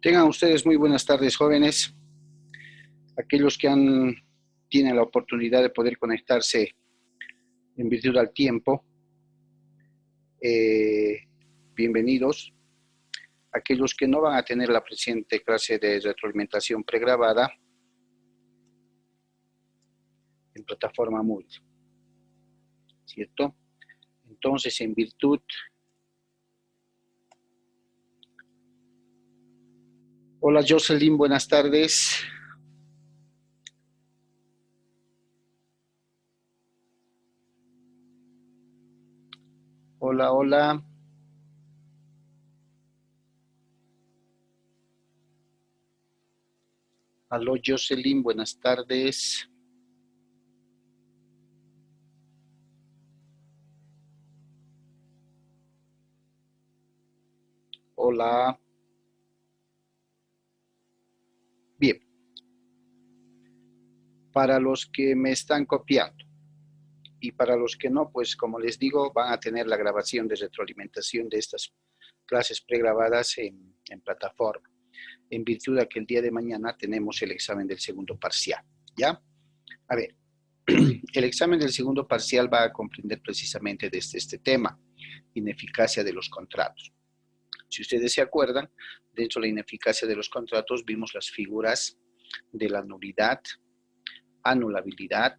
Tengan ustedes muy buenas tardes, jóvenes. Aquellos que tienen la oportunidad de poder conectarse en virtud del tiempo, eh, bienvenidos. Aquellos que no van a tener la presente clase de retroalimentación pregrabada en plataforma Moodle, ¿cierto? Entonces, en virtud... Hola, Jocelyn, buenas tardes. Hola, hola. Aló, Jocelyn, buenas tardes. Hola. Bien. Para los que me están copiando y para los que no, pues como les digo, van a tener la grabación de retroalimentación de estas clases pregrabadas en plataforma, en virtud de que el día de mañana tenemos el examen del segundo parcial, ¿ya? A ver, el examen del segundo parcial va a comprender precisamente desde este tema, ineficacia de los contratos. Si ustedes se acuerdan, dentro de la ineficacia de los contratos vimos las figuras de la nulidad, anulabilidad,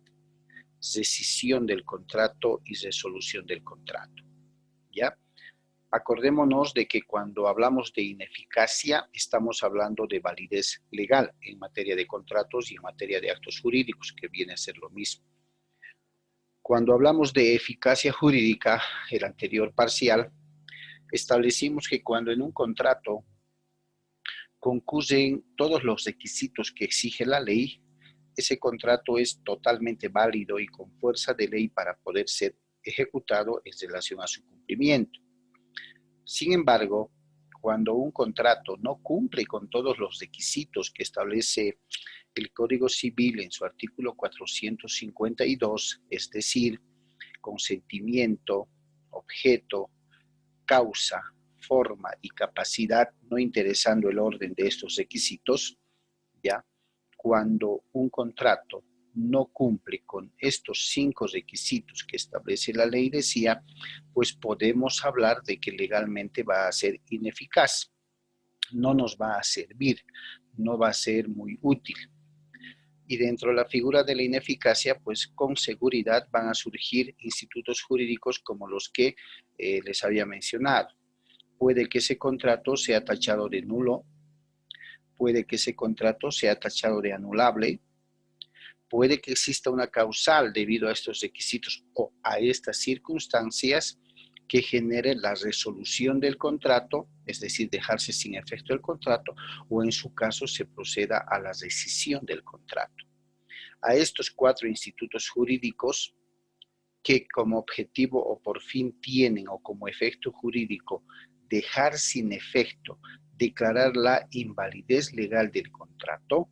rescisión del contrato y resolución del contrato, ¿ya? Acordémonos de que cuando hablamos de ineficacia, estamos hablando de validez legal en materia de contratos y en materia de actos jurídicos, que viene a ser lo mismo. Cuando hablamos de eficacia jurídica, el anterior parcial, establecimos que cuando en un contrato concurren todos los requisitos que exige la ley, ese contrato es totalmente válido y con fuerza de ley para poder ser ejecutado en relación a su cumplimiento. Sin embargo, cuando un contrato no cumple con todos los requisitos que establece el Código Civil en su artículo 452, es decir, consentimiento, objeto, causa, forma y capacidad, no interesando el orden de estos requisitos, ¿ya? Cuando un contrato no cumple con estos 5 requisitos que establece la ley, decía, pues podemos hablar de que legalmente va a ser ineficaz, no nos va a servir, no va a ser muy útil. Y dentro de la figura de la ineficacia, pues con seguridad van a surgir institutos jurídicos como los que les había mencionado. Puede que ese contrato sea tachado de nulo, puede que ese contrato sea tachado de anulable, puede que exista una causal debido a estos requisitos o a estas circunstancias que genere la resolución del contrato, es decir, dejarse sin efecto el contrato, o en su caso se proceda a la rescisión del contrato. A estos 4 institutos jurídicos que como objetivo o por fin tienen o como efecto jurídico dejar sin efecto, declarar la invalidez legal del contrato,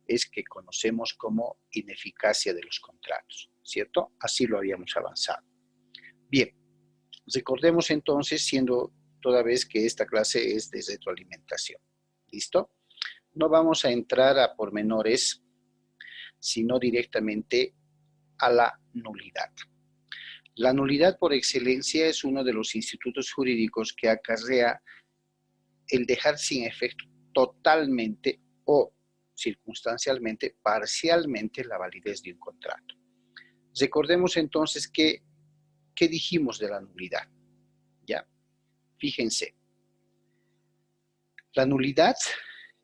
es que conocemos como ineficacia de los contratos, ¿cierto? Así lo habíamos avanzado. Bien, recordemos entonces, siendo toda vez que esta clase es de retroalimentación, ¿listo? No vamos a entrar a pormenores, sino directamente a la nulidad. La nulidad por excelencia es uno de los institutos jurídicos que acarrea el dejar sin efecto totalmente o circunstancialmente, parcialmente la validez de un contrato. Recordemos entonces qué dijimos de la nulidad. ¿Ya? Fíjense, la nulidad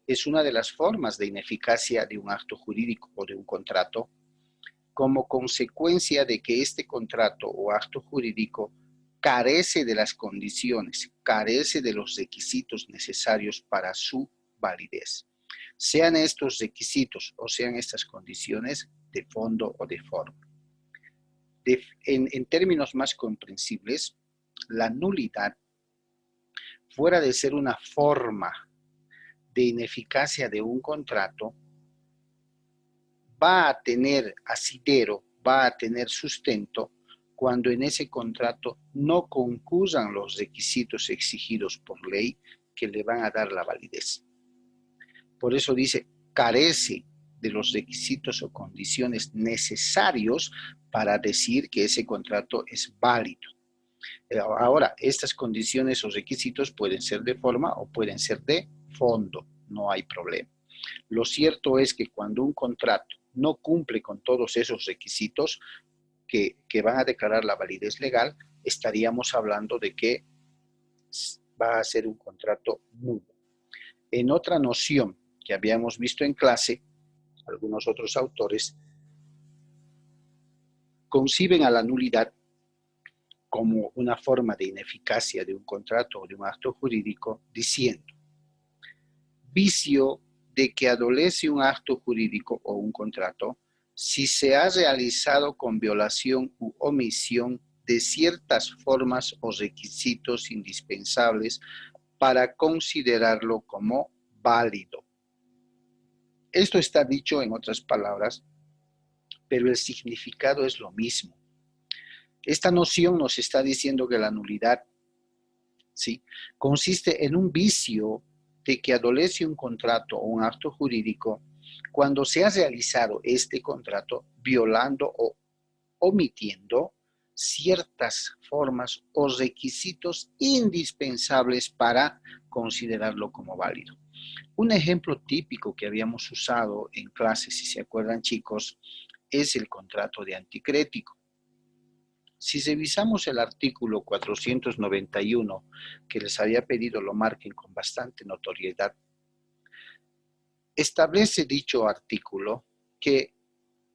es una de las formas de ineficacia de un acto jurídico o de un contrato como consecuencia de que este contrato o acto jurídico carece de las condiciones, carece de los requisitos necesarios para su validez. Sean estos requisitos o sean estas condiciones de fondo o de forma. En términos más comprensibles, la nulidad, fuera de ser una forma de ineficacia de un contrato, va a tener asidero, va a tener sustento cuando en ese contrato no concurran los requisitos exigidos por ley que le van a dar la validez. Por eso dice, carece de los requisitos o condiciones necesarios para decir que ese contrato es válido. Ahora, estas condiciones o requisitos pueden ser de forma o pueden ser de fondo, no hay problema. Lo cierto es que cuando un contrato no cumple con todos esos requisitos que van a declarar la validez legal, estaríamos hablando de que va a ser un contrato nulo. En otra noción que habíamos visto en clase, algunos otros autores conciben a la nulidad como una forma de ineficacia de un contrato o de un acto jurídico, diciendo, vicio de que adolece un acto jurídico o un contrato si se ha realizado con violación u omisión de ciertas formas o requisitos indispensables para considerarlo como válido. Esto está dicho en otras palabras, pero el significado es lo mismo. Esta noción nos está diciendo que la nulidad, ¿sí?, consiste en un vicio de que adolece un contrato o un acto jurídico cuando se ha realizado este contrato violando o omitiendo ciertas formas o requisitos indispensables para considerarlo como válido. Un ejemplo típico que habíamos usado en clase, si se acuerdan chicos, es el contrato de anticrético. Si revisamos el artículo 491, que les había pedido lo marquen con bastante notoriedad, establece dicho artículo que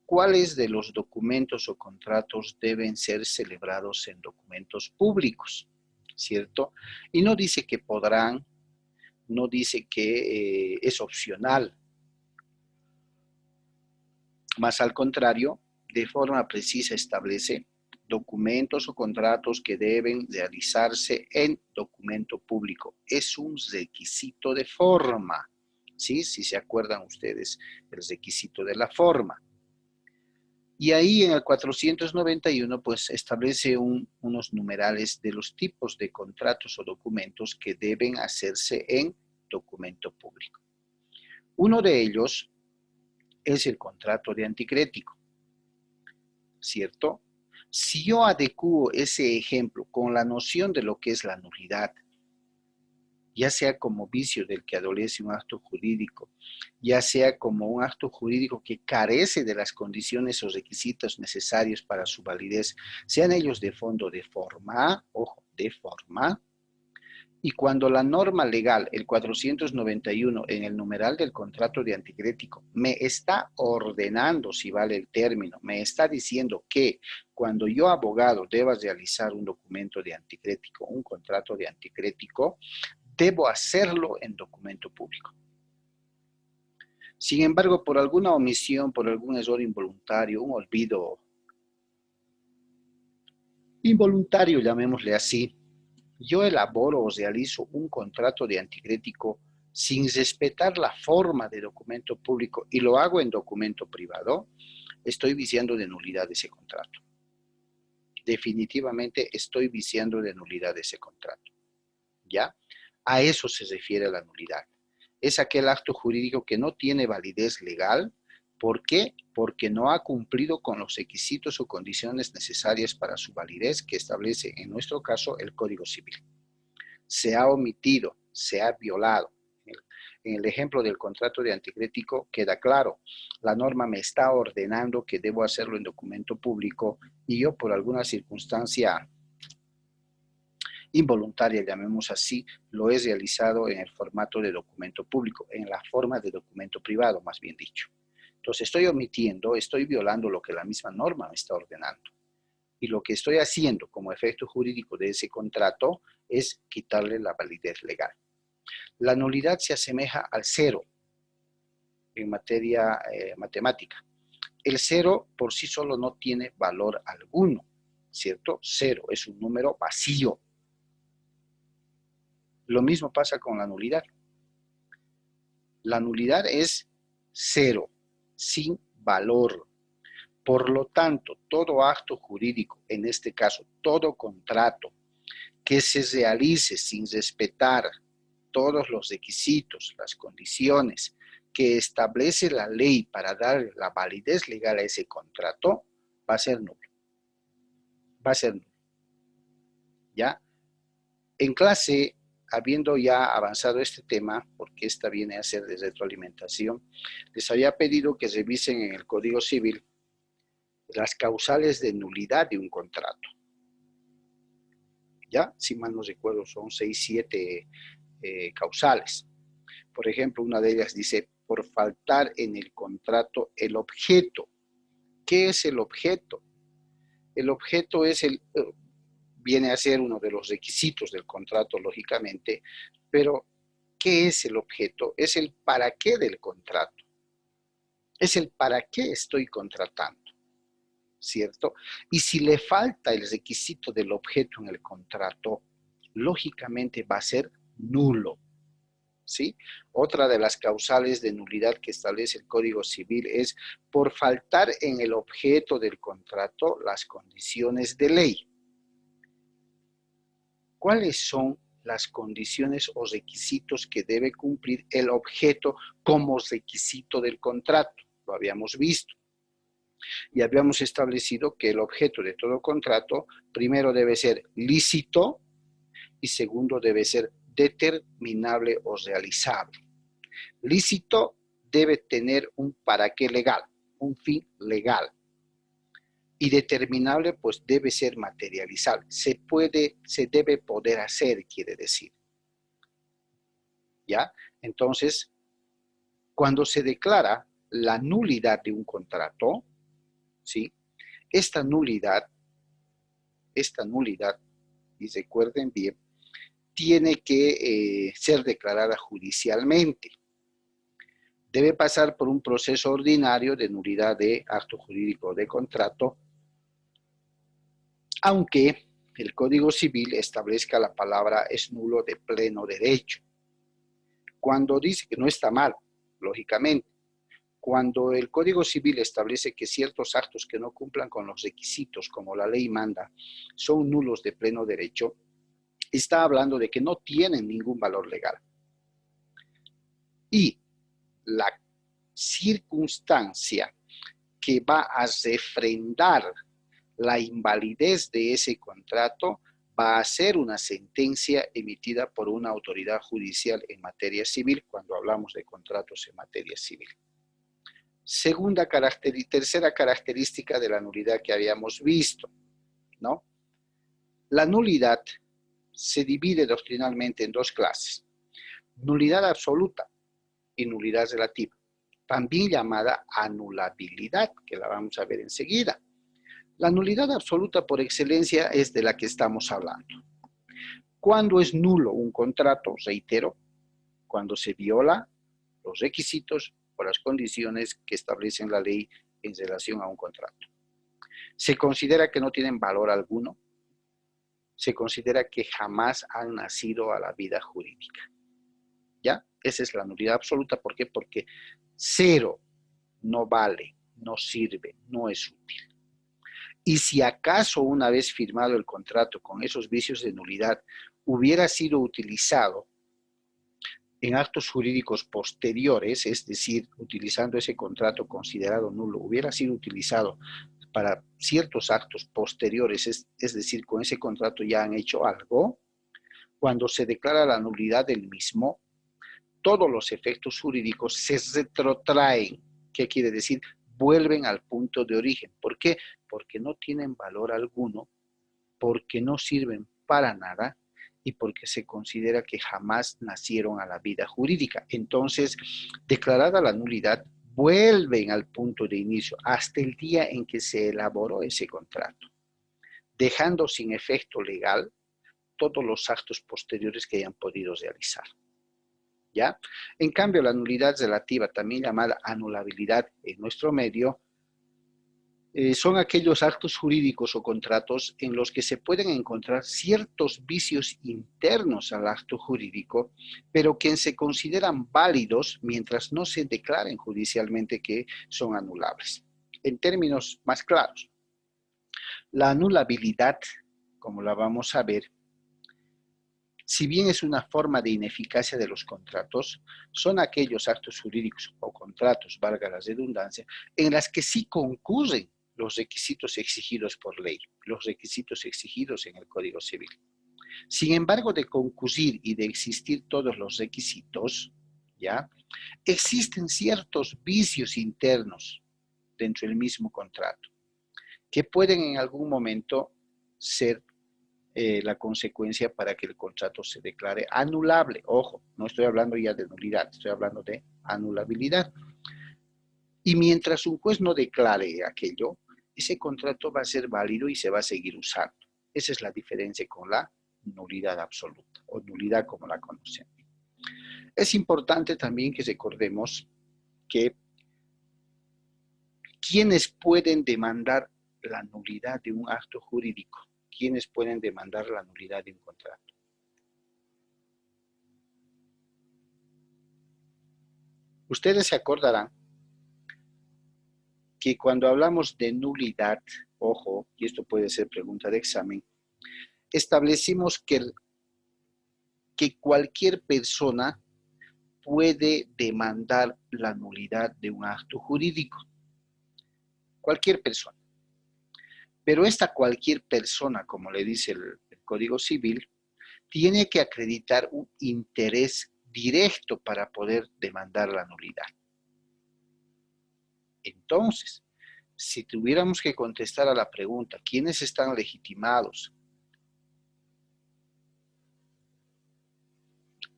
cuáles de los documentos o contratos deben ser celebrados en documentos públicos, ¿cierto? Y no dice que podrán, no dice que es opcional, más al contrario, de forma precisa establece documentos o contratos que deben realizarse en documento público. Es un requisito de forma, ¿sí? Si se acuerdan ustedes, el requisito de la forma. Y ahí en el 491 pues establece unos numerales de los tipos de contratos o documentos que deben hacerse en documento público. Uno de ellos es el contrato de anticrético, ¿cierto? Si yo adecuo ese ejemplo con la noción de lo que es la nulidad, ya sea como vicio del que adolece un acto jurídico, ya sea como un acto jurídico que carece de las condiciones o requisitos necesarios para su validez, sean ellos de fondo o de forma, ojo, de forma, y cuando la norma legal, el 491, en el numeral del contrato de anticrético, me está ordenando, si vale el término, me está diciendo que cuando yo, abogado, deba realizar un documento de anticrético, un contrato de anticrético, debo hacerlo en documento público. Sin embargo, por alguna omisión, por algún error involuntario, un olvido involuntario, llamémosle así, yo elaboro o realizo un contrato de anticrético sin respetar la forma de documento público y lo hago en documento privado, estoy viciando de nulidad ese contrato. Definitivamente estoy viciando de nulidad ese contrato. ¿Ya? A eso se refiere la nulidad. Es aquel acto jurídico que no tiene validez legal. ¿Por qué? Porque no ha cumplido con los requisitos o condiciones necesarias para su validez que establece, en nuestro caso, el Código Civil. Se ha omitido, se ha violado. En el ejemplo del contrato de anticrético queda claro, la norma me está ordenando que debo hacerlo en documento público y yo por alguna circunstancia involuntaria, llamemos así, lo he realizado en el formato de documento público, en la forma de documento privado, más bien dicho. Entonces estoy omitiendo, estoy violando lo que la misma norma me está ordenando. Y lo que estoy haciendo como efecto jurídico de ese contrato es quitarle la validez legal. La nulidad se asemeja al cero en materia matemática. El cero por sí solo no tiene valor alguno, ¿cierto? Cero es un número vacío. Lo mismo pasa con la nulidad. La nulidad es cero, sin valor. Por lo tanto, todo acto jurídico, en este caso, todo contrato que se realice sin respetar todos los requisitos, las condiciones que establece la ley para dar la validez legal a ese contrato va a ser nulo. Va a ser nulo. ¿Ya? En clase, habiendo ya avanzado este tema, porque esta viene a ser de retroalimentación, les había pedido que revisen en el Código Civil las causales de nulidad de un contrato. ¿Ya? Si mal no recuerdo, son 6, 7 causales. Por ejemplo, una de ellas dice, por faltar en el contrato el objeto. ¿Qué es el objeto? El objeto es viene a ser uno de los requisitos del contrato, lógicamente, pero ¿qué es el objeto? Es el para qué del contrato. Es el para qué estoy contratando, ¿cierto? Y si le falta el requisito del objeto en el contrato, lógicamente va a ser nulo, ¿sí? Otra de las causales de nulidad que establece el Código Civil es por faltar en el objeto del contrato las condiciones de ley. ¿Cuáles son las condiciones o requisitos que debe cumplir el objeto como requisito del contrato? Lo habíamos visto. Y habíamos establecido que el objeto de todo contrato, primero debe ser lícito y segundo debe ser determinable o realizable. Lícito debe tener un para qué legal, un fin legal. Y determinable, pues debe ser materializable. Se debe poder hacer, quiere decir. ¿Ya? Entonces, cuando se declara la nulidad de un contrato, ¿sí? Esta nulidad, y recuerden bien, tiene que ser declarada judicialmente. Debe pasar por un proceso ordinario de nulidad de acto jurídico de contrato, aunque el Código Civil establezca la palabra es nulo de pleno derecho. Cuando dice que no está mal, lógicamente, cuando el Código Civil establece que ciertos actos que no cumplan con los requisitos, como la ley manda, son nulos de pleno derecho, está hablando de que no tienen ningún valor legal. Y la circunstancia que va a refrendar la invalidez de ese contrato va a ser una sentencia emitida por una autoridad judicial en materia civil, cuando hablamos de contratos en materia civil. Tercera característica de la nulidad que habíamos visto, ¿no? La nulidad se divide doctrinalmente en dos clases: nulidad absoluta y nulidad relativa, también llamada anulabilidad, que la vamos a ver enseguida. La nulidad absoluta por excelencia es de la que estamos hablando. ¿Cuándo es nulo un contrato? Reitero, cuando se viola los requisitos o las condiciones que establecen la ley en relación a un contrato. Se considera que no tienen valor alguno. Se considera que jamás han nacido a la vida jurídica. ¿Ya? Esa es la nulidad absoluta. ¿Por qué? Porque cero no vale, no sirve, no es útil. Y si acaso una vez firmado el contrato con esos vicios de nulidad hubiera sido utilizado en actos jurídicos posteriores, es decir, utilizando ese contrato considerado nulo, hubiera sido utilizado para ciertos actos posteriores, es decir, con ese contrato ya han hecho algo, cuando se declara la nulidad del mismo, todos los efectos jurídicos se retrotraen. ¿Qué quiere decir? Vuelven al punto de origen. ¿Por qué? Porque no tienen valor alguno, porque no sirven para nada y porque se considera que jamás nacieron a la vida jurídica. Entonces, declarada la nulidad, vuelven al punto de inicio hasta el día en que se elaboró ese contrato, dejando sin efecto legal todos los actos posteriores que hayan podido realizar. ¿Ya? En cambio, la nulidad relativa, también llamada anulabilidad en nuestro medio, son aquellos actos jurídicos o contratos en los que se pueden encontrar ciertos vicios internos al acto jurídico, pero que se consideran válidos mientras no se declaren judicialmente que son anulables. En términos más claros, la anulabilidad, como la vamos a ver, Si bien es una forma de ineficacia de los contratos, son aquellos actos jurídicos o contratos, valga la redundancia, en las que sí concurren los requisitos exigidos por ley, los requisitos exigidos en el Código Civil. Sin embargo, de concurrir y de existir todos los requisitos, ¿ya? Existen ciertos vicios internos dentro del mismo contrato que pueden en algún momento ser la consecuencia para que el contrato se declare anulable. Ojo, no estoy hablando ya de nulidad, estoy hablando de anulabilidad. Y mientras un juez no declare aquello, ese contrato va a ser válido y se va a seguir usando. Esa es la diferencia con la nulidad absoluta o nulidad como la conocemos. Es importante también que recordemos que quienes pueden demandar la nulidad de un acto jurídico, quienes pueden demandar la nulidad de un contrato. Ustedes se acordarán que cuando hablamos de nulidad, ojo, y esto puede ser pregunta de examen, establecimos que cualquier persona puede demandar la nulidad de un acto jurídico. Cualquier persona. Pero esta cualquier persona, como le dice el Código Civil, tiene que acreditar un interés directo para poder demandar la nulidad. Entonces, si tuviéramos que contestar a la pregunta, ¿quiénes están legitimados?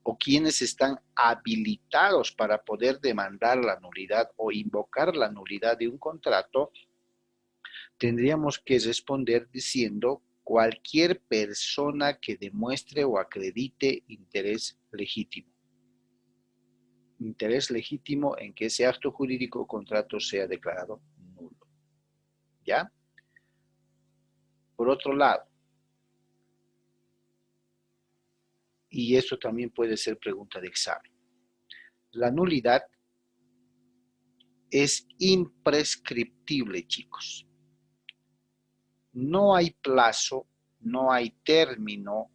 ¿O quiénes están habilitados para poder demandar la nulidad o invocar la nulidad de un contrato? Tendríamos que responder diciendo cualquier persona que demuestre o acredite interés legítimo. Interés legítimo en que ese acto jurídico o contrato sea declarado nulo. ¿Ya? Por otro lado, y esto también puede ser pregunta de examen, la nulidad es imprescriptible, chicos. No hay plazo, no hay término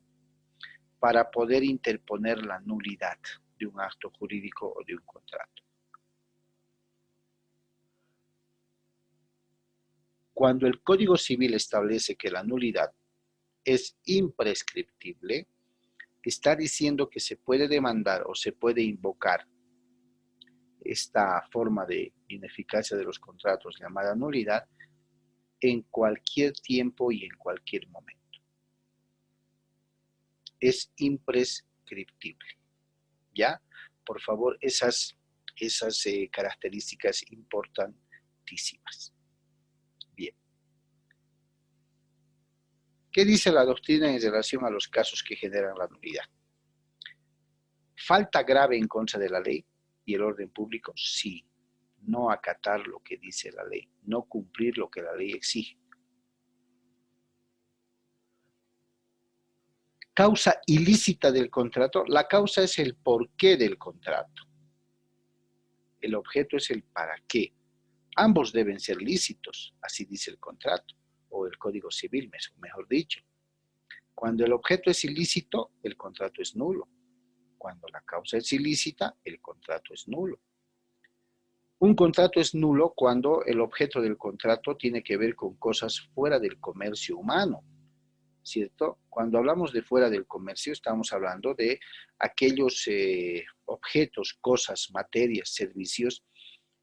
para poder interponer la nulidad de un acto jurídico o de un contrato. Cuando el Código Civil establece que la nulidad es imprescriptible, está diciendo que se puede demandar o se puede invocar esta forma de ineficacia de los contratos llamada nulidad en cualquier tiempo y en cualquier momento. Es imprescriptible. ¿Ya? Por favor, esas características importantísimas. Bien. ¿Qué dice la doctrina en relación a los casos que generan la nulidad? ¿Falta grave en contra de la ley y el orden público? Sí. No acatar lo que dice la ley, no cumplir lo que la ley exige. Causa ilícita del contrato. La causa es el porqué del contrato. El objeto es el para qué. Ambos deben ser lícitos, así dice el contrato, o el Código Civil, mejor dicho. Cuando el objeto es ilícito, el contrato es nulo. Cuando la causa es ilícita, el contrato es nulo. Un contrato es nulo cuando el objeto del contrato tiene que ver con cosas fuera del comercio humano, ¿cierto? Cuando hablamos de fuera del comercio, estamos hablando de aquellos objetos, cosas, materias, servicios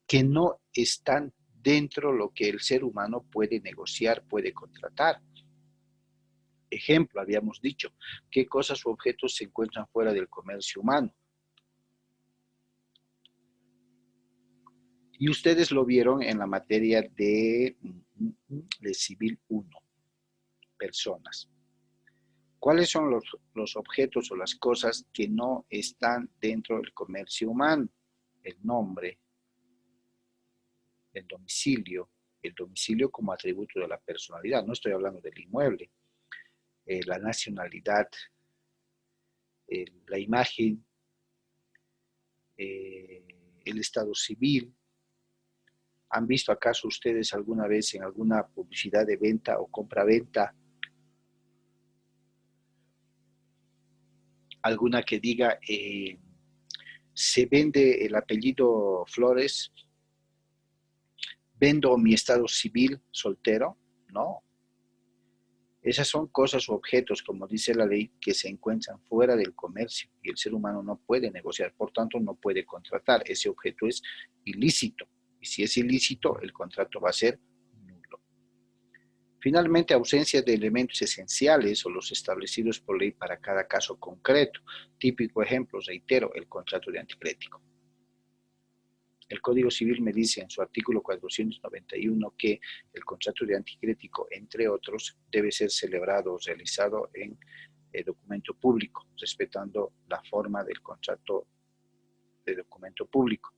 que no están dentro de lo que el ser humano puede negociar, puede contratar. Ejemplo, habíamos dicho, ¿qué cosas u objetos se encuentran fuera del comercio humano? Y ustedes lo vieron en la materia de Civil 1, personas. ¿Cuáles son los objetos o las cosas que no están dentro del comercio humano? El nombre, el domicilio como atributo de la personalidad, no estoy hablando del inmueble, la nacionalidad, la imagen, el estado civil. ¿Han visto acaso ustedes alguna vez en alguna publicidad de venta o compra-venta alguna que diga, se vende el apellido Flores, vendo mi estado civil soltero. No, esas son cosas o objetos, como dice la ley, que se encuentran fuera del comercio y el ser humano no puede negociar, por tanto no puede contratar. Ese objeto es ilícito y si es ilícito, el contrato va a ser nulo. Finalmente, ausencia de elementos esenciales o los establecidos por ley para cada caso concreto. Típico ejemplo, reitero, el contrato de anticrético. El Código Civil me dice en su artículo 491 que el contrato de anticrético, entre otros, debe ser celebrado o realizado en documento público, respetando la forma del contrato de documento público.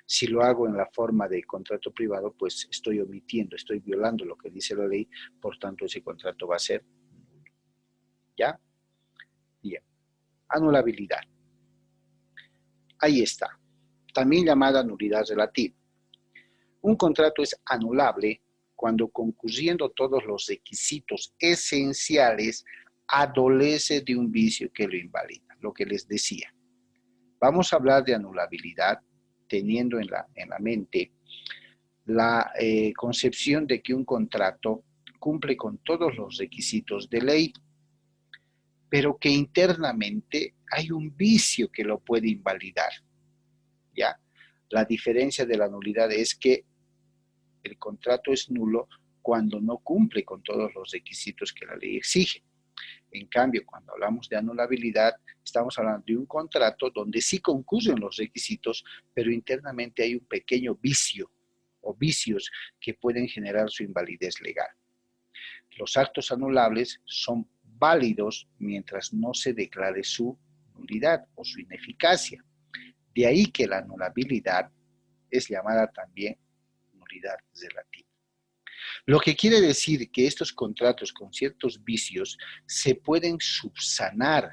Si lo hago en la forma de contrato privado, pues estoy omitiendo, estoy violando lo que dice la ley, por tanto ese contrato va a ser nulo. ¿Ya? Bien. Anulabilidad. Ahí está. También llamada nulidad relativa. Un contrato es anulable cuando, concurriendo todos los requisitos esenciales, adolece de un vicio que lo invalida, lo que les decía. Vamos a hablar de anulabilidad teniendo en la mente la concepción de que un contrato cumple con todos los requisitos de ley, pero que internamente hay un vicio que lo puede invalidar. ¿Ya? La diferencia de la nulidad es que el contrato es nulo cuando no cumple con todos los requisitos que la ley exige. En cambio, cuando hablamos de anulabilidad, estamos hablando de un contrato donde sí concurren los requisitos, pero internamente hay un pequeño vicio o vicios que pueden generar su invalidez legal. Los actos anulables son válidos mientras no se declare su nulidad o su ineficacia. De ahí que la anulabilidad es llamada también nulidad relativa. Lo que quiere decir que estos contratos con ciertos vicios se pueden subsanar,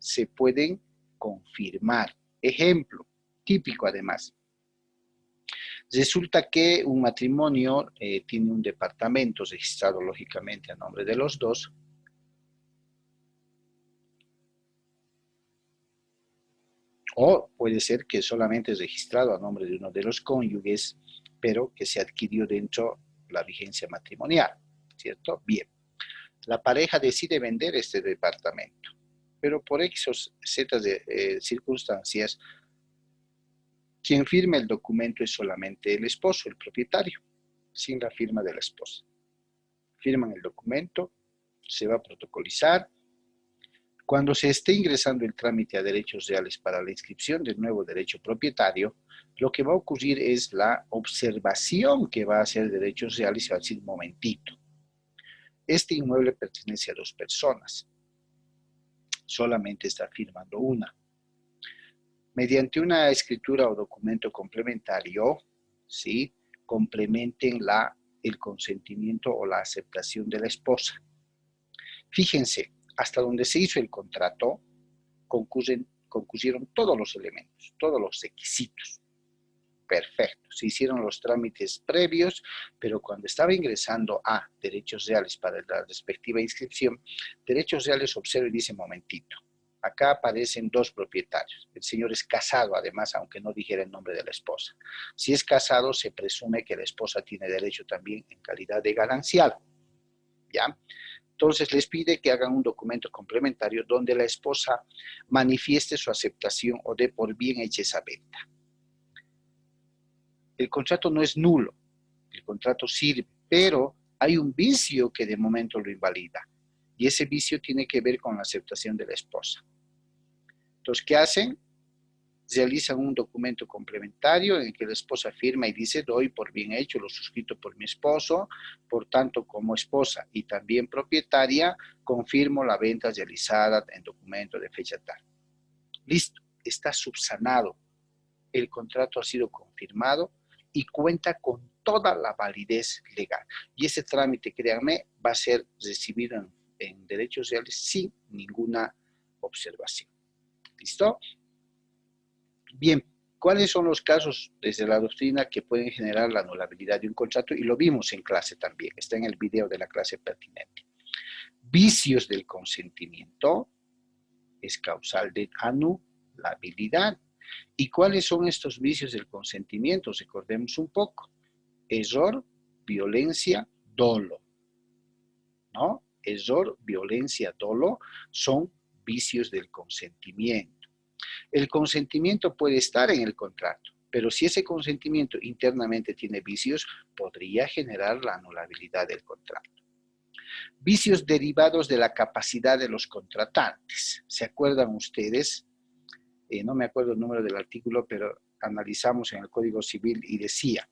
se pueden confirmar. Ejemplo, típico además. Resulta que un matrimonio tiene un departamento registrado lógicamente a nombre de los dos. O puede ser que solamente es registrado a nombre de uno de los cónyuges, pero que se adquirió dentro de la vigencia matrimonial, ¿cierto? Bien, la pareja decide vender este departamento, pero por X o Z de circunstancias, quien firma el documento es solamente el esposo, el propietario, sin la firma de la esposa. Firman el documento, se va a protocolizar. Cuando se esté ingresando el trámite a derechos reales para la inscripción del nuevo derecho propietario, lo que va a ocurrir es la observación que va a hacer derechos reales y va a decir, momentito, este inmueble pertenece a dos personas, solamente está firmando una. Mediante una escritura o documento complementario, ¿sí?, complementen el consentimiento o la aceptación de la esposa. Fíjense, hasta donde se hizo el contrato, concurrieron todos los elementos, todos los requisitos. Perfecto, se hicieron los trámites previos, pero cuando estaba ingresando a derechos reales para la respectiva inscripción, derechos reales observa y dice, momentito, acá aparecen dos propietarios. El señor es casado, además, aunque no dijera el nombre de la esposa. Si es casado, se presume que la esposa tiene derecho también en calidad de ganancial. ¿Ya? Entonces les pide que hagan un documento complementario donde la esposa manifieste su aceptación o dé por bien hecha esa venta. El contrato no es nulo, el contrato sirve, pero hay un vicio que de momento lo invalida. Y ese vicio tiene que ver con la aceptación de la esposa. Entonces, ¿qué hacen? Realizan un documento complementario en el que la esposa firma y dice, doy por bien hecho lo suscrito por mi esposo, por tanto, como esposa y también propietaria, confirmo la venta realizada en documento de fecha tal. Listo, está subsanado, el contrato ha sido confirmado y cuenta con toda la validez legal. Y ese trámite, créanme, va a ser recibido en derechos reales sin ninguna observación. ¿Listo? Bien, ¿cuáles son los casos desde la doctrina que pueden generar la anulabilidad de un contrato? Y lo vimos en clase también, está en el video de la clase pertinente. Vicios del consentimiento, es causal de anulabilidad. ¿Y cuáles son estos vicios del consentimiento? Recordemos un poco. Error, violencia, dolo. ¿No? Error, violencia, dolo son vicios del consentimiento. El consentimiento puede estar en el contrato, pero si ese consentimiento internamente tiene vicios, podría generar la anulabilidad del contrato. Vicios derivados de la capacidad de los contratantes. ¿Se acuerdan ustedes? No me acuerdo el número del artículo, pero analizamos en el Código Civil y decía,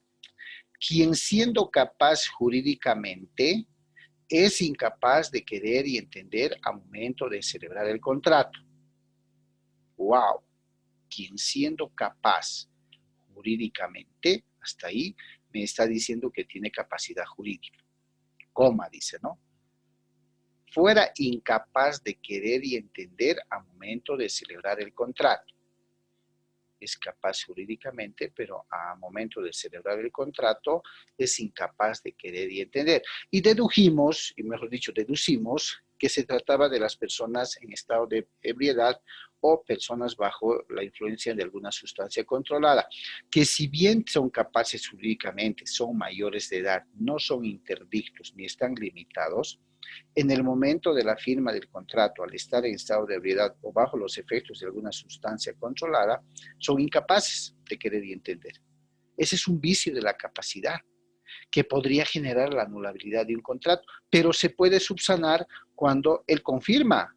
quien siendo capaz jurídicamente es incapaz de querer y entender al momento de celebrar el contrato. ¡Wow! Quien siendo capaz jurídicamente, hasta ahí me está diciendo que tiene capacidad jurídica. Coma, dice, ¿no? Fuera incapaz de querer y entender al momento de celebrar el contrato. Es capaz jurídicamente, pero a momento de celebrar el contrato es incapaz de querer y entender. Y dedujimos, y mejor dicho, deducimos que se trataba de las personas en estado de ebriedad o personas bajo la influencia de alguna sustancia controlada, que si bien son capaces jurídicamente, son mayores de edad, no son interdictos ni están limitados, en el momento de la firma del contrato, al estar en estado de ebriedad o bajo los efectos de alguna sustancia controlada, son incapaces de querer y entender. Ese es un vicio de la capacidad que podría generar la anulabilidad de un contrato, pero se puede subsanar cuando él confirma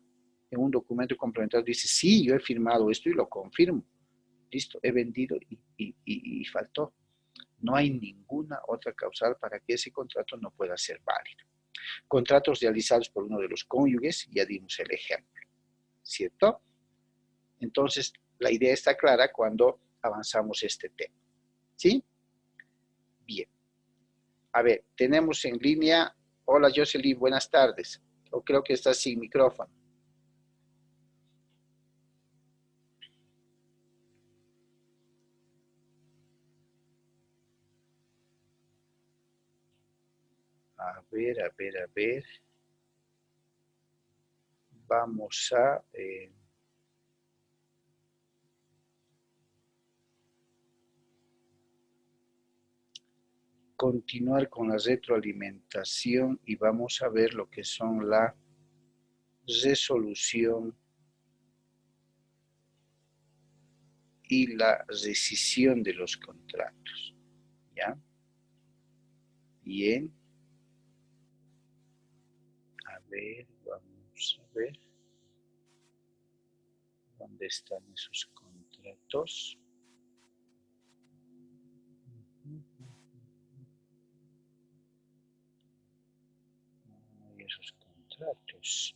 en un documento complementario, dice, sí, yo he firmado esto y lo confirmo. Listo, he vendido y faltó. No hay ninguna otra causal para que ese contrato no pueda ser válido. Contratos realizados por uno de los cónyuges, ya dimos el ejemplo, ¿cierto? Entonces, la idea está clara cuando avanzamos este tema, ¿sí? Bien. A ver, tenemos en línea, hola Jocelyn, buenas tardes. O creo que estás sin micrófono. A ver. Vamos a... continuar con la retroalimentación y vamos a ver lo que son la resolución y la rescisión de los contratos. ¿Ya? Bien. A ver, vamos a ver. ¿Dónde están esos contratos? Hay esos contratos.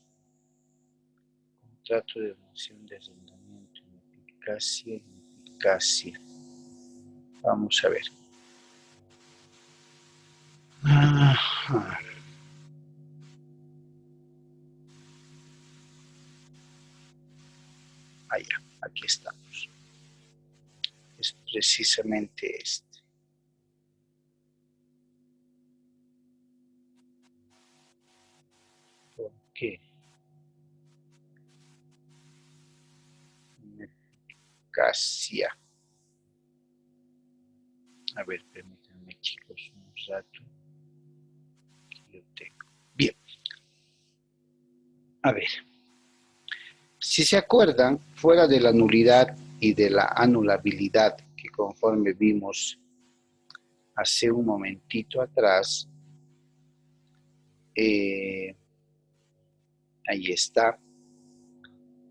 Contrato de donación de arrendamiento, ineficacia. Vamos a ver. Ajá. Allá, aquí estamos. Es precisamente este. ¿Por qué? Ineficacia. A ver, permítanme chicos un rato. Aquí lo tengo. Bien. A ver. Si se acuerdan, fuera de la nulidad y de la anulabilidad que conforme vimos hace un momentito atrás, ahí está.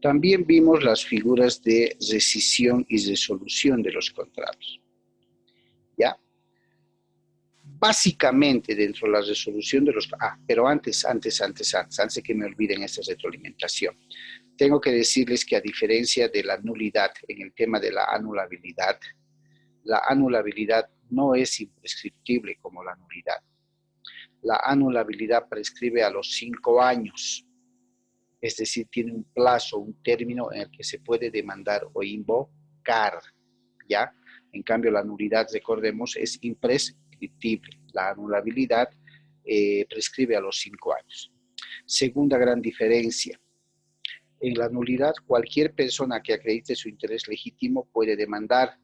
También vimos las figuras de rescisión y resolución de los contratos. ¿Ya? Básicamente dentro de la resolución de los... pero antes de que me olviden esta retroalimentación, tengo que decirles que a diferencia de la nulidad en el tema de la anulabilidad no es imprescriptible como la nulidad. La anulabilidad prescribe a los 5 años, es decir, tiene un plazo, un término en el que se puede demandar o invocar, ¿ya? En cambio, la nulidad, recordemos, es imprescriptible. La anulabilidad prescribe a los 5 años. Segunda gran diferencia, En la nulidad, cualquier persona que acredite su interés legítimo puede demandar.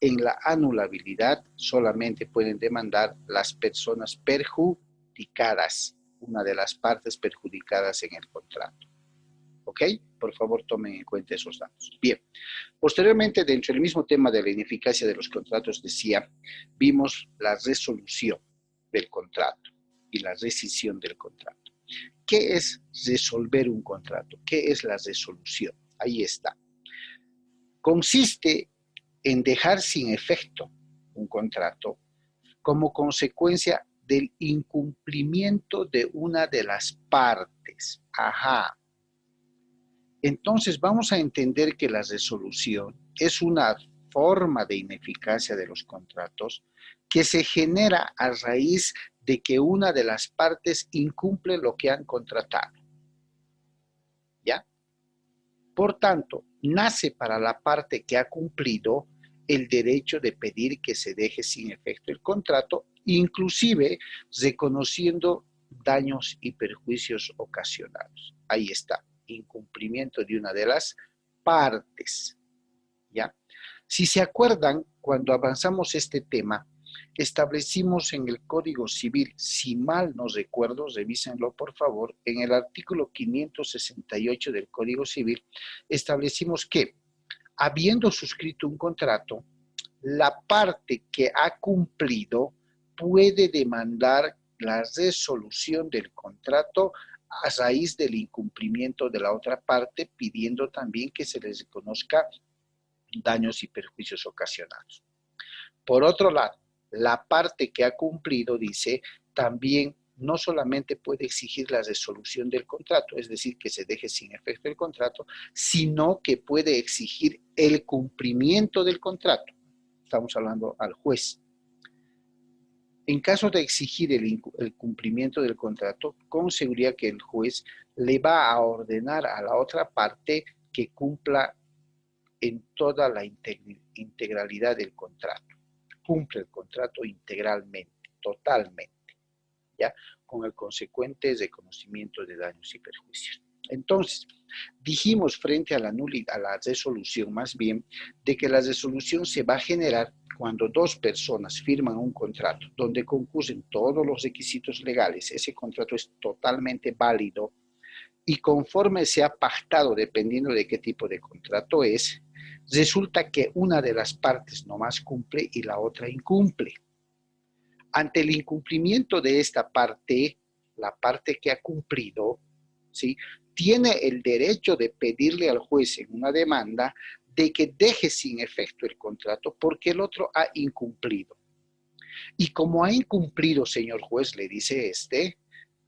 En la anulabilidad, solamente pueden demandar las personas perjudicadas, una de las partes perjudicadas en el contrato. ¿Ok? Por favor, tomen en cuenta esos datos. Bien. Posteriormente, dentro del mismo tema de la ineficacia de los contratos, decía, vimos la resolución del contrato y la rescisión del contrato. ¿Qué es resolver un contrato? ¿Qué es la resolución? Ahí está. Consiste en dejar sin efecto un contrato como consecuencia del incumplimiento de una de las partes. Ajá. Entonces vamos a entender que la resolución es una forma de ineficacia de los contratos que se genera a raíz de que una de las partes incumple lo que han contratado. ¿Ya? Por tanto, nace para la parte que ha cumplido el derecho de pedir que se deje sin efecto el contrato, inclusive reconociendo daños y perjuicios ocasionados. Ahí está, incumplimiento de una de las partes. ¿Ya? Si se acuerdan, cuando avanzamos este tema, establecimos en el Código Civil, si mal no recuerdo, revísenlo por favor, en el artículo 568 del Código Civil, establecimos que, habiendo suscrito un contrato, la parte que ha cumplido puede demandar la resolución del contrato a raíz del incumplimiento de la otra parte, pidiendo también que se les reconozca daños y perjuicios ocasionados. Por otro lado, la parte que ha cumplido, dice, también no solamente puede exigir la resolución del contrato, es decir, que se deje sin efecto el contrato, sino que puede exigir el cumplimiento del contrato. Estamos hablando al juez. En caso de exigir el cumplimiento del contrato, con seguridad que el juez le va a ordenar a la otra parte que cumpla en toda la integralidad del contrato. Cumple el contrato integralmente, totalmente, ¿ya? Con el consecuente reconocimiento de daños y perjuicios. Entonces, dijimos frente a la nulidad, a la resolución más bien, de que la resolución se va a generar cuando dos personas firman un contrato donde concurren todos los requisitos legales. Ese contrato es totalmente válido y conforme se ha pactado, dependiendo de qué tipo de contrato es, resulta que una de las partes nomás cumple y la otra incumple. Ante el incumplimiento de esta parte, la parte que ha cumplido, ¿sí?, tiene el derecho de pedirle al juez en una demanda de que deje sin efecto el contrato porque el otro ha incumplido. Y como ha incumplido, señor juez, le dice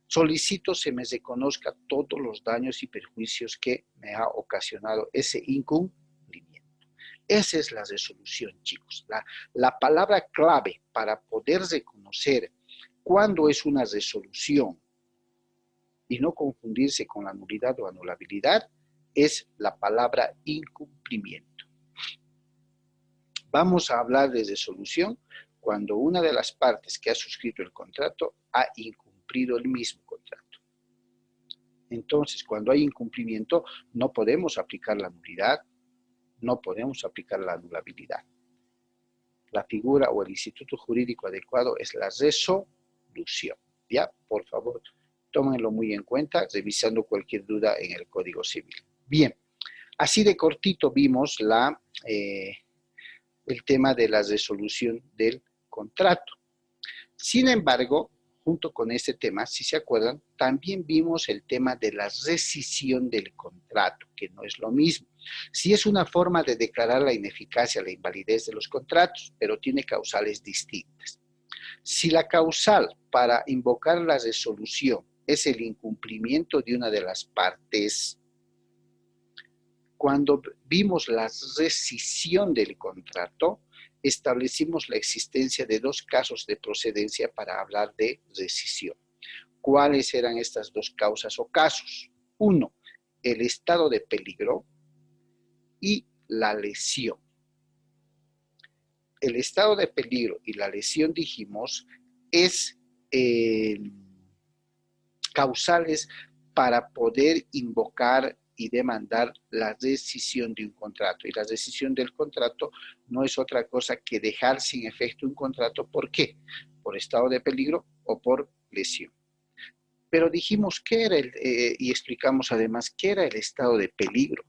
solicito se me reconozca todos los daños y perjuicios que me ha ocasionado ese incumplimiento. Esa es la resolución, chicos. La palabra clave para poder reconocer cuándo es una resolución y no confundirse con la nulidad o anulabilidad es la palabra incumplimiento. Vamos a hablar de resolución cuando una de las partes que ha suscrito el contrato ha incumplido el mismo contrato. Entonces, cuando hay incumplimiento, no podemos aplicar la nulidad, no podemos aplicar la anulabilidad. La figura o el instituto jurídico adecuado es la resolución. ¿Ya? Por favor, tómenlo muy en cuenta, revisando cualquier duda en el Código Civil. Bien, así de cortito vimos el tema de la resolución del contrato. Sin embargo, junto con este tema, si se acuerdan, también vimos el tema de la rescisión del contrato, que no es lo mismo. Sí es una forma de declarar la ineficacia, la invalidez de los contratos, pero tiene causales distintas. Si la causal para invocar la resolución es el incumplimiento de una de las partes, cuando vimos la rescisión del contrato, establecimos la existencia de dos casos de procedencia para hablar de rescisión. ¿Cuáles eran estas dos causas o casos? Uno, el estado de peligro y la lesión. El estado de peligro y la lesión, dijimos, es causales para poder invocar y demandar la rescisión de un contrato. Y la rescisión del contrato no es otra cosa que dejar sin efecto un contrato. ¿Por qué? Por estado de peligro o por lesión. Pero dijimos qué era y explicamos además qué era el estado de peligro.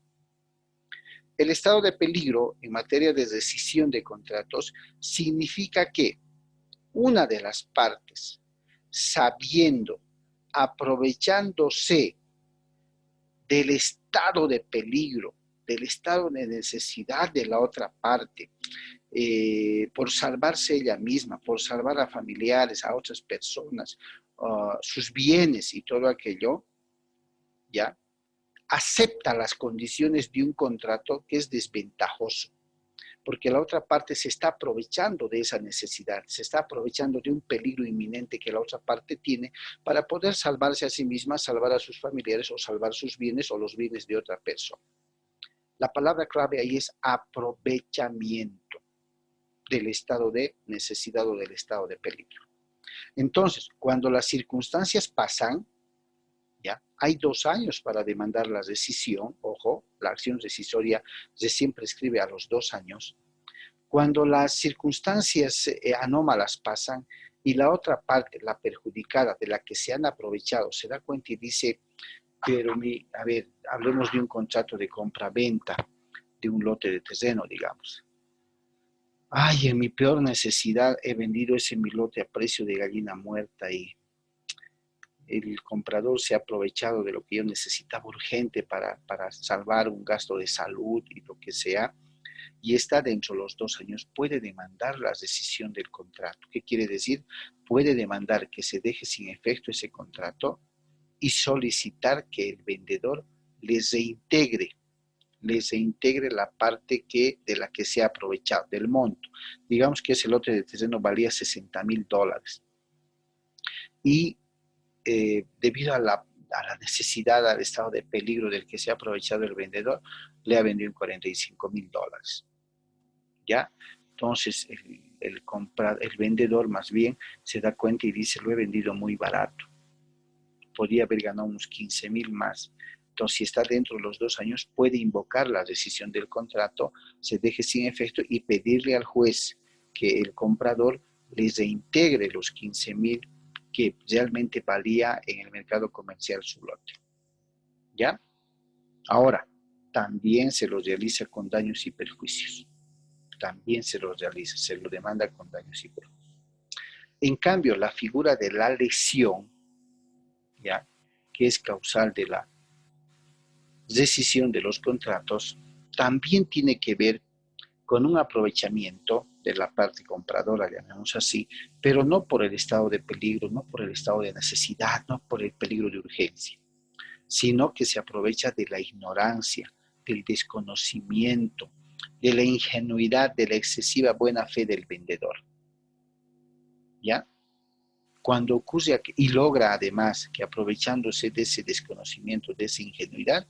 El estado de peligro en materia de rescisión de contratos significa que una de las partes, sabiendo, aprovechándose del estado de peligro, del estado de necesidad de la otra parte, por salvarse ella misma, por salvar a familiares, a otras personas, sus bienes y todo aquello, ¿ya? Acepta las condiciones de un contrato que es desventajoso, porque la otra parte se está aprovechando de esa necesidad, se está aprovechando de un peligro inminente que la otra parte tiene para poder salvarse a sí misma, salvar a sus familiares o salvar sus bienes o los bienes de otra persona. La palabra clave ahí es aprovechamiento del estado de necesidad o del estado de peligro. Entonces, cuando las circunstancias pasan, ¿ya? Hay 2 años para demandar la rescisión, ojo, la acción rescisoria recién prescribe a los 2 años. Cuando las circunstancias anómalas pasan y la otra parte, la perjudicada de la que se han aprovechado, se da cuenta y dice, pero a ver, hablemos de un contrato de compra-venta, de un lote de terreno, digamos. Ay, en mi peor necesidad he vendido ese mi lote a precio de gallina muerta y el comprador se ha aprovechado de lo que yo necesitaba urgente para salvar un gasto de salud y lo que sea, y está dentro de los 2 años, puede demandar la rescisión del contrato. ¿Qué quiere decir? Puede demandar que se deje sin efecto ese contrato y solicitar que el vendedor les reintegre la parte de la que se ha aprovechado, del monto. Digamos que ese lote de terreno valía $60,000 y debido a la necesidad, al estado de peligro del que se ha aprovechado el vendedor, le ha vendido en $45,000. ¿Ya? Entonces, el vendedor más bien se da cuenta y dice, lo he vendido muy barato. Podría haber ganado unos 15,000 más. Entonces, si está dentro de los 2 años, puede invocar la rescisión del contrato, se deje sin efecto y pedirle al juez que el comprador les reintegre los 15,000 que realmente valía en el mercado comercial su lote. ¿Ya? Ahora, también se los realiza con daños y perjuicios. También se lo realiza, se lo demanda con daños y perjuicios. En cambio, la figura de la lesión, ¿ya?, que es causal de la rescisión de los contratos, también tiene que ver con un aprovechamiento de la parte compradora, llamemos así, pero no por el estado de peligro, no por el estado de necesidad, no por el peligro de urgencia, sino que se aprovecha de la ignorancia, del desconocimiento, de la ingenuidad, de la excesiva buena fe del vendedor. ¿Ya? Cuando ocurre y logra además que aprovechándose de ese desconocimiento, de esa ingenuidad,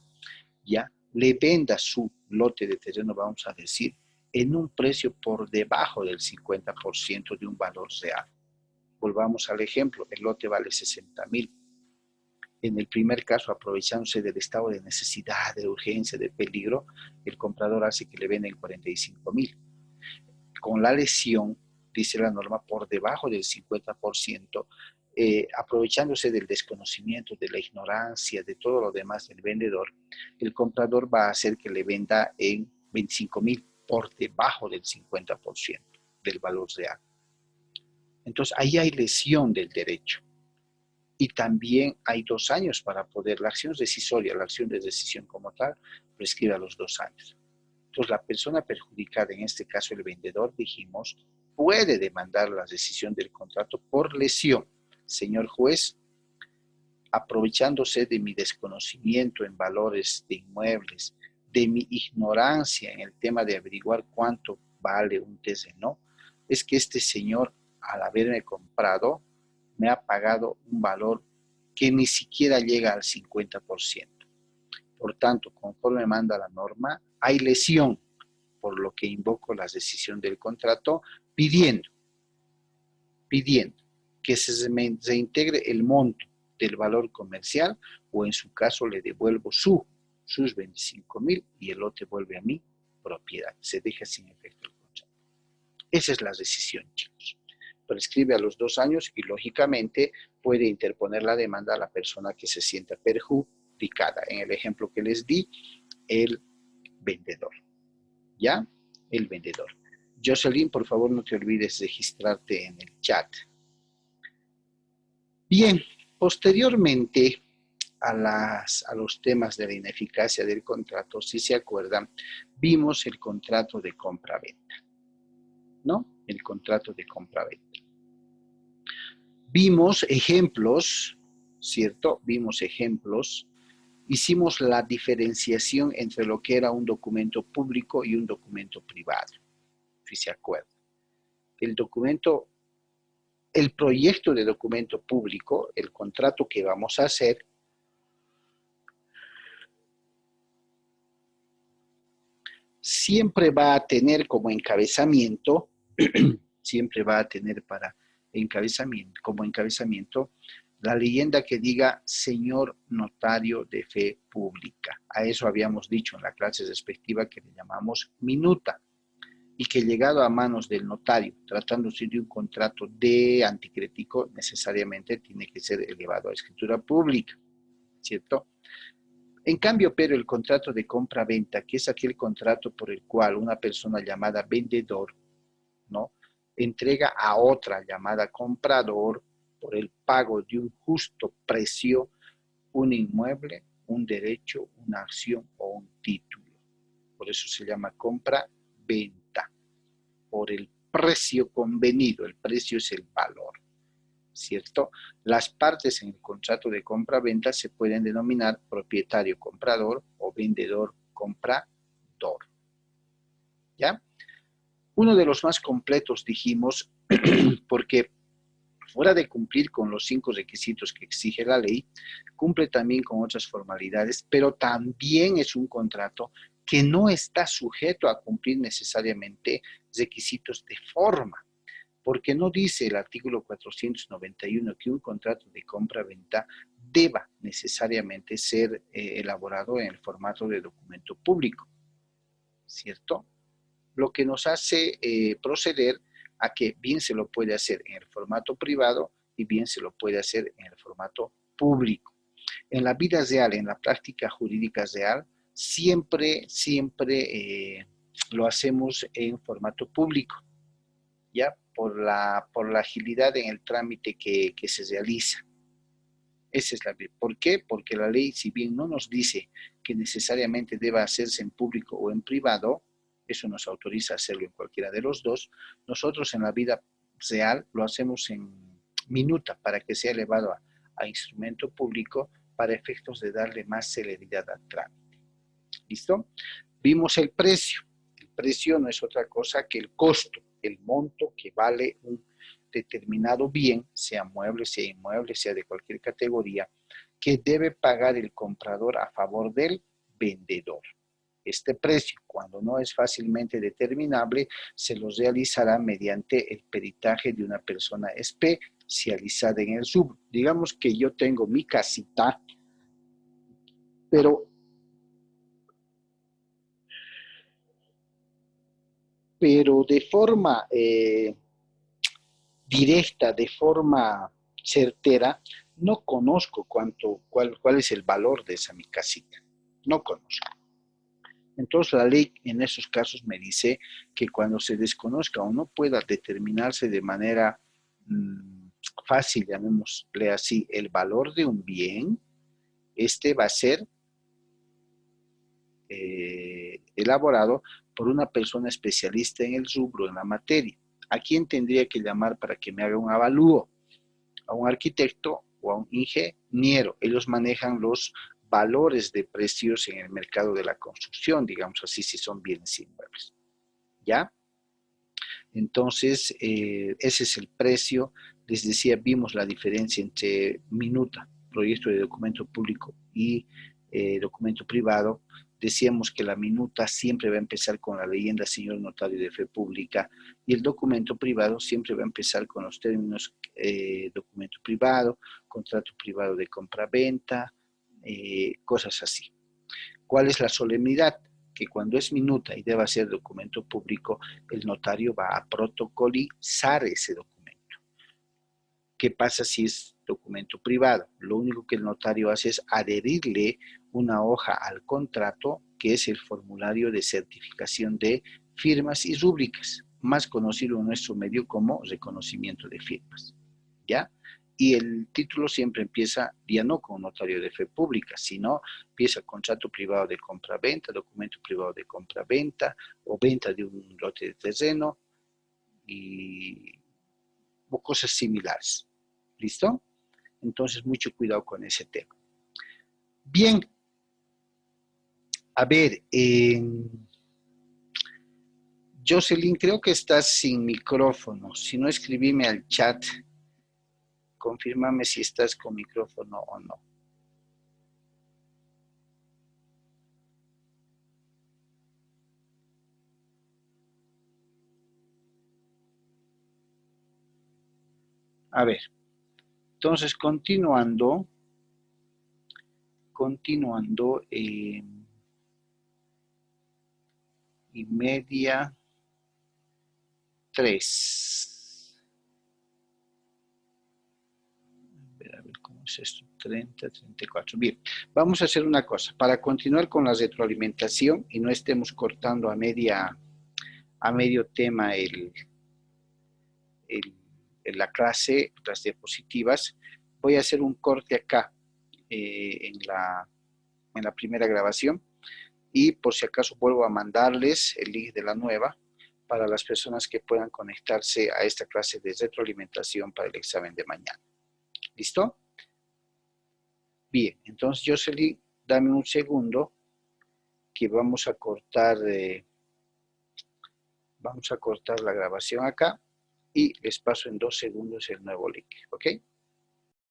ya le venda su lote de terreno, vamos a decir, en un precio por debajo del 50% de un valor real. Volvamos al ejemplo, el lote vale 60,000. En el primer caso, aprovechándose del estado de necesidad, de urgencia, de peligro, el comprador hace que le venda en 45,000. Con la lesión, dice la norma, por debajo del 50%, aprovechándose del desconocimiento, de la ignorancia, de todo lo demás del vendedor, el comprador va a hacer que le venda en 25,000 por debajo del 50% del valor real. Entonces, ahí hay lesión del derecho. Y también hay 2 años para poder, la acción rescisoria, la acción de rescisión como tal, prescribe a los 2 años. Entonces, la persona perjudicada, en este caso el vendedor, dijimos, puede demandar la rescisión del contrato por lesión. Señor juez, aprovechándose de mi desconocimiento en valores de inmuebles, de mi ignorancia en el tema de averiguar cuánto vale un terreno, es que este señor, al haberme comprado, me ha pagado un valor que ni siquiera llega al 50%. Por tanto, conforme manda la norma, hay lesión, por lo que invoco la rescisión del contrato, pidiendo que se reintegre el monto del valor comercial o en su caso le devuelvo su sus 25.000 y el lote vuelve a mi propiedad. Se deja sin efecto el contrato. Esa es la decisión, chicos. Prescribe a los 2 años y lógicamente puede interponer la demanda a la persona que se sienta perjudicada. En el ejemplo que les di, el vendedor. ¿Ya? El vendedor. Jocelyn, por favor, no te olvides de registrarte en el chat. Bien, posteriormente a los temas de la ineficacia del contrato, si se acuerdan, vimos el contrato de compra-venta, ¿no? El contrato de compra-venta. Vimos ejemplos, ¿cierto? Vimos ejemplos. Hicimos la diferenciación entre lo que era un documento público y un documento privado, si se acuerdan. El proyecto de documento público, el contrato que vamos a hacer, siempre va a tener como encabezamiento, como encabezamiento, la leyenda que diga señor notario de fe pública. A eso habíamos dicho en la clase respectiva que le llamamos minuta, y que llegado a manos del notario, tratándose de un contrato de anticrético, necesariamente tiene que ser elevado a escritura pública, ¿cierto? En cambio, pero el contrato de compra-venta, que es aquel contrato por el cual una persona llamada vendedor, ¿no?, entrega a otra llamada comprador por el pago de un justo precio un inmueble, un derecho, una acción o un título. Por eso se llama compra-venta, por el precio convenido. El precio es el valor, ¿cierto? Las partes en el contrato de compra-venta se pueden denominar propietario-comprador o vendedor-comprador, ¿ya? Uno de los más completos, dijimos, porque fuera de cumplir con los 5 requisitos que exige la ley, cumple también con otras formalidades, pero también es un contrato que no está sujeto a cumplir necesariamente requisitos de forma, porque no dice el artículo 491 que un contrato de compra-venta deba necesariamente ser elaborado en el formato de documento público, ¿cierto? Lo que nos hace proceder a que bien se lo puede hacer en el formato privado y bien se lo puede hacer en el formato público. En la vida real, en la práctica jurídica real, siempre lo hacemos en formato público, ¿ya? Por la agilidad en el trámite que se realiza. Esa es la ley. ¿Por qué? Porque la ley, si bien no nos dice que necesariamente deba hacerse en público o en privado, eso nos autoriza a hacerlo en cualquiera de los dos, nosotros en la vida real lo hacemos en minuta para que sea elevado a instrumento público para efectos de darle más celeridad al trámite. ¿Listo? Vimos el precio. El precio no es otra cosa que el costo, el monto que vale un determinado bien, sea mueble, sea inmueble, sea de cualquier categoría, que debe pagar el comprador a favor del vendedor. Este precio, cuando no es fácilmente determinable, se los realizará mediante el peritaje de una persona especializada en el rubro. Digamos que yo tengo mi casita, pero de forma directa, de forma certera, no conozco cuál es el valor de esa mi casita. No conozco. Entonces la ley en esos casos me dice que cuando se desconozca o no pueda determinarse de manera fácil, llamémosle así, el valor de un bien, este va a ser elaborado por una persona especialista en el rubro, en la materia. ¿A quién tendría que llamar para que me haga un avalúo? A un arquitecto o a un ingeniero. Ellos manejan los valores de precios en el mercado de la construcción, digamos así, si son bienes inmuebles. ¿Ya? Entonces, ese es el precio. Les decía, vimos la diferencia entre minuta, proyecto de documento público, y documento privado. Decíamos que la minuta siempre va a empezar con la leyenda señor notario de fe pública y el documento privado siempre va a empezar con los términos documento privado, contrato privado de compra-venta, cosas así. ¿Cuál es la solemnidad? Que cuando es minuta y deba ser documento público, el notario va a protocolizar ese documento. ¿Qué pasa si es documento privado? Lo único que el notario hace es adherirle una hoja al contrato, que es el formulario de certificación de firmas y rúbricas, más conocido en nuestro medio como reconocimiento de firmas, ¿ya? Y el título siempre empieza ya no con notario de fe pública, sino empieza contrato privado de compra-venta, documento privado de compra-venta o venta de un lote de terreno o cosas similares. ¿Listo? Entonces, mucho cuidado con ese tema. Bien, a ver, Jocelyn, creo que estás sin micrófono. Si no, escribime al chat. Confírmame si estás con micrófono o no. A ver, entonces, continuando, y media 3. A ver cómo es esto, 30, 34. Bien, vamos a hacer una cosa. Para continuar con la retroalimentación y no estemos cortando a medio tema la clase, las diapositivas, voy a hacer un corte acá en la primera grabación y por si acaso vuelvo a mandarles el link de la nueva para las personas que puedan conectarse a esta clase de retroalimentación para el examen de mañana. ¿Listo? Bien, entonces Jocelyn, dame un segundo que vamos a cortar la grabación acá y les paso en 2 segundos el nuevo link, ¿ok?